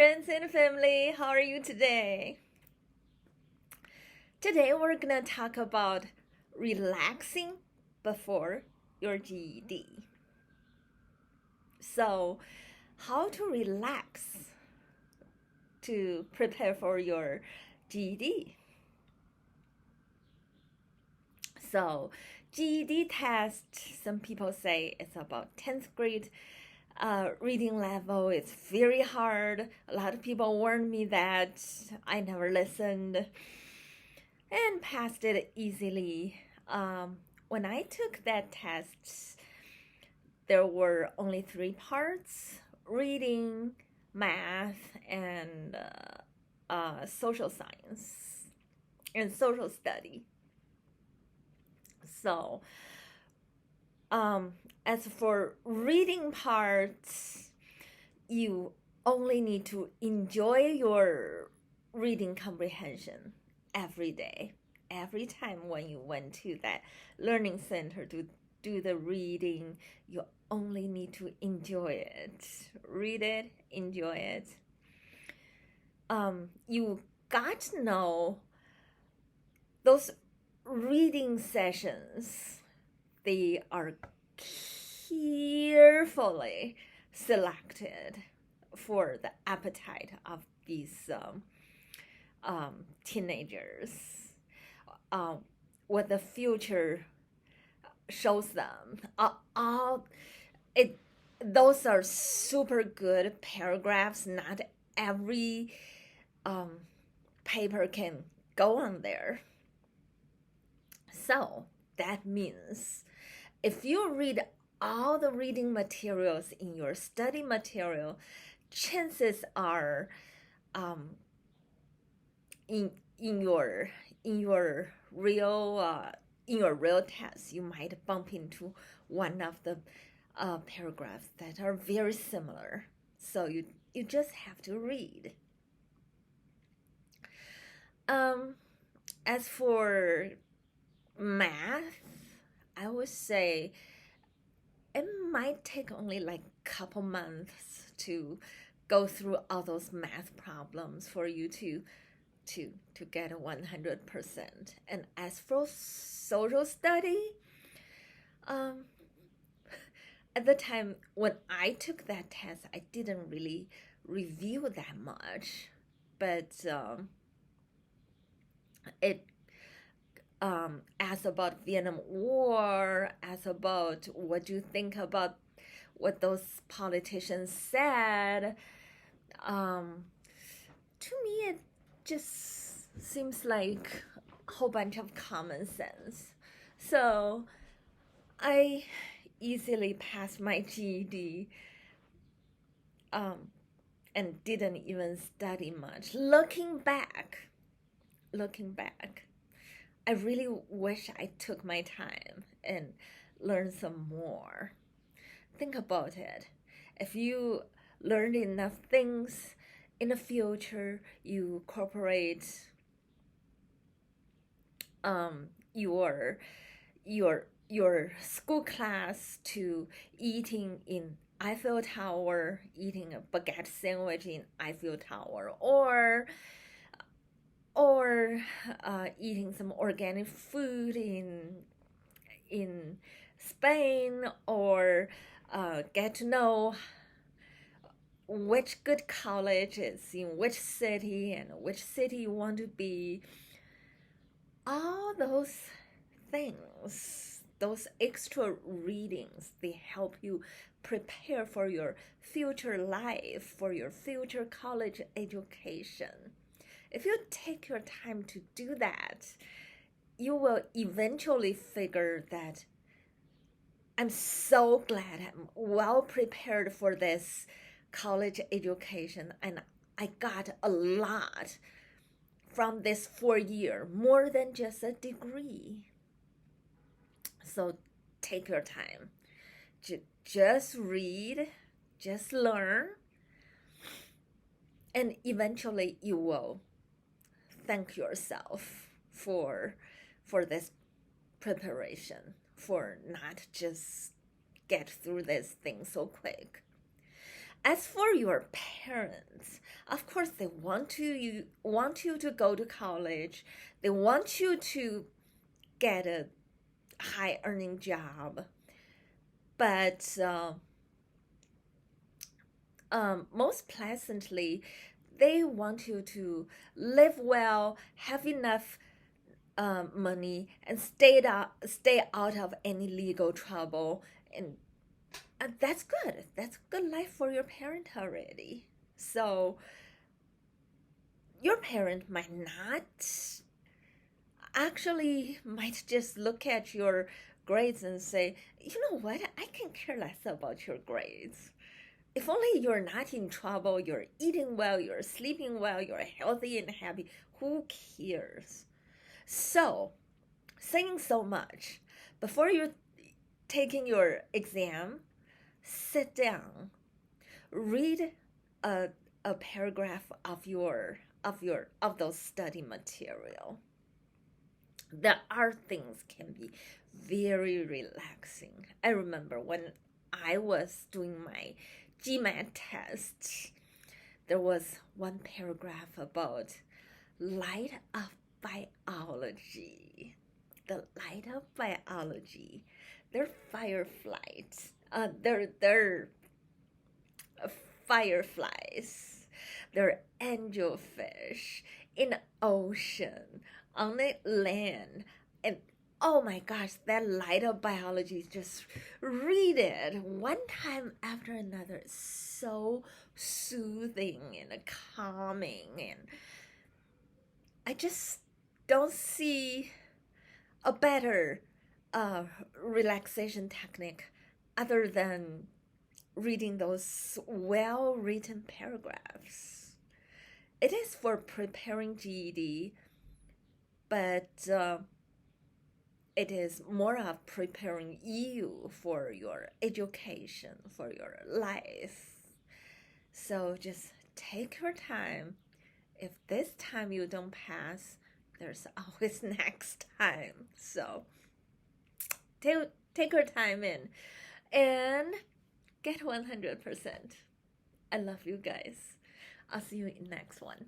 friends and family. How are you today? Today, we're gonna talk about relaxing before your GED. So, how to relax to prepare for your GED. So, GED test, some people say it's about 10th grade reading level. It's very hard. A lot of people warned me that. I never listened and passed it easily. When I took that test, there were only three parts: reading, math, and social science and social study. So, as for reading parts, you only need to enjoy your reading comprehension every day. Every time when you went to that learning center to do the reading, you only need to enjoy it. Read it, enjoy it. You got to know those reading sessions, they are carefully selected for the appetite of these teenagers. What the future shows them. Those are super good paragraphs. Not every paper can go on there. So that means if you read all the reading materials in your study material, chances are in your real test, you might bump into one of the paragraphs that are very similar. So you just have to read. As for math, I would say it might take only like a couple months to go through all those math problems for you to get a 100%. And as for social study, at the time when I took that test, I didn't really review that much, but it asked about Vietnam War, asked about what do you think about what those politicians said. To me, it just seems like a whole bunch of common sense. So I easily passed my GED and didn't even study much. Looking back, I really wish I took my time and learned some more. Think about it. If you learned enough things in the future, you incorporate your school class to eating in Eiffel Tower, eating a baguette sandwich in Eiffel Tower, or eating some organic food in Spain, or get to know which good college is in which city and which city you want to be. All those things, those extra readings, they help you prepare for your future life, for your future college education. If you take your time to do that, you will eventually figure that I'm so glad I'm well prepared for this college education, and I got a lot from this 4 year, more than just a degree. So take your time. Just read, just learn, and eventually you will thank yourself for this preparation, for not just get through this thing so quick. As for your parents, of course they want you to go to college. They want you to get a high earning job. But most pleasantly, they want you to live well, have enough money, and stay out of any legal trouble. And that's good. That's good life for your parent already. So your parent might not actually might just look at your grades and say, you know what, I can care less about your grades. If only you're not in trouble, you're eating well, you're sleeping well, you're healthy and happy, who cares? So, saying so much, before you're taking your exam, sit down, read a paragraph of those study material. There are things can be very relaxing. I remember when I was doing my GMAT test, there was one paragraph about light of biology. The light of biology. They're fireflies. They're fireflies. They're angelfish in ocean, on the land, and oh my gosh, that light of biology, just read it one time after another. It's so soothing and calming, and I just don't see a better relaxation technique other than reading those well-written paragraphs. It is for preparing GED, but it is more of preparing you for your education, for your life. So just take your time. If this time you don't pass, there's always next time. So take your time in and get 100%. I love you guys. I'll see you in next one.